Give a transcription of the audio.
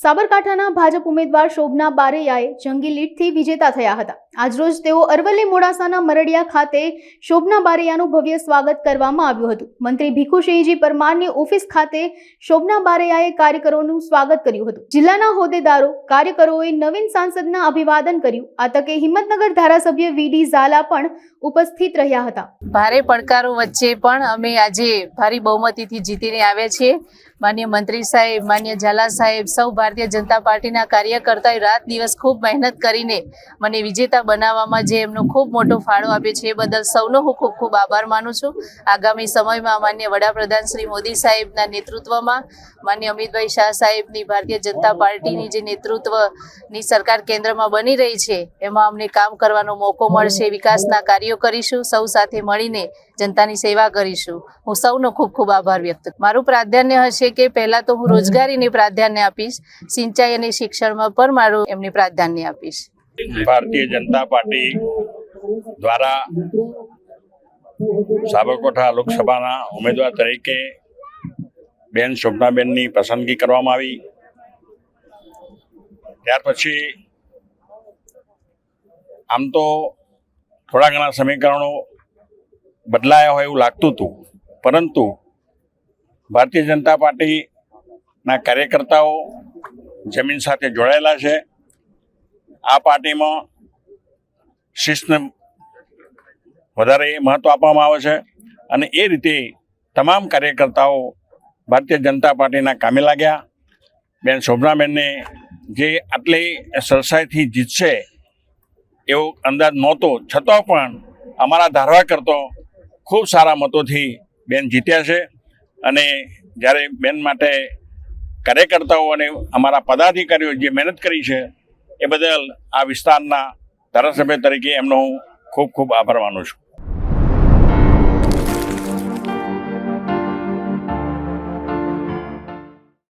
સાબરકાંઠાના ભાજપ ઉમેદવાર શોભના બારૈયાએ જંગી લીડથી વિજેતા થયા હતા। આજરોજ તેઓ અરવલ્લી મોડાસાના મરડિયા ખાતે શોભના બારૈયાનું ભવ્ય સ્વાગત કરવામાં આવ્યું હતું। મંત્રી ભીખુસિંહજી પરમારની ઓફિસ ખાતે શોભના બારૈયાએ કાર્યકરોનું સ્વાગત કર્યું હતું। જિલ્લાના હોદ્દેદારો કાર્યકરોએ નવીન સાંસદના અભિવાદન કર્યું। આ તકે હિંમતનગર ધારાસભ્ય વીડી ઝાલા પણ ઉપસ્થિત રહ્યા હતા। ભારે પડકારો વચ્ચે પણ અમે આજે ભારી બહુમતીથી જીતીને આવ્યા છીએ। માન્ય મંત્રી સાહેબ, માન્ય ઝાલા સાહેબ, સૌ ભારતીય જનતા પાર્ટીના કાર્યકર્તાએ રાત દિવસ ખૂબ મહેનત કરીને મને વિજેતા બનાવવામાં જે એમનો ખૂબ મોટો ફાળો આપ્યો છે એ બદલ સૌનો હું ખૂબ ખૂબ આભાર માનું છું। આગામી સમયમાં માન્ય વડાપ્રધાન શ્રી મોદી સાહેબના નેતૃત્વમાં, માન્ય અમિતભાઈ શાહ સાહેબની ભારતીય જનતા પાર્ટીની જે નેતૃત્વની સરકાર કેન્દ્રમાં બની રહી છે એમાં અમને કામ કરવાનો મોકો મળશે। વિકાસના કાર્યો કરીશું, સૌ સાથે મળીને જનતાની સેવા કરીશું। હું સૌનો ખૂબ ખૂબ આભાર વ્યક્ત કરું। મારું પ્રાધાન્ય હશે કે પહેલાં તો હું રોજગારીને પ્રાધાન્ય આપીશ, સિંચાઈ અને શિક્ષણમાં પણ મારું એમને પ્રાધાન્ય આપીશ। ભારતીય જનતા પાર્ટી દ્વારા સાબરકાંઠા લોકસભાના ઉમેદવાર તરીકે બેન શોભનાબેનની પસંદગી કરવામાં આવી। ત્યાર પછી આમ તો થોડા ઘણા સમીકરણો બદલાયા હોય એવું લાગતું હતું, પરંતુ ભારતીય જનતા પાર્ટીના કાર્યકર્તાઓ જમીન સાથે જોડાયેલા છે। આ પાર્ટીમાં શિસ્તને વધારે મહત્ત્વ આપવામાં આવે છે અને એ રીતે તમામ કાર્યકર્તાઓ ભારતીય જનતા પાર્ટીના કામે લાગ્યા। બેન શોભનાબેનને જે આટલી સરસાઈથી જીતશે એવો અંદાજ નહોતો, છતાં પણ અમારા ધારવા કરતો ખૂબ સારા મતોથી બેન જીત્યા છે। અને જ્યારે બેન માટે કાર્યકર્તાઓ અને અમારા પદાધિકારીઓ જે મહેનત કરી છે એ બદલ આ વિસ્તારના ધારાસભ્ય તરીકે એમનો હું ખૂબ ખૂબ આભાર માનું છું।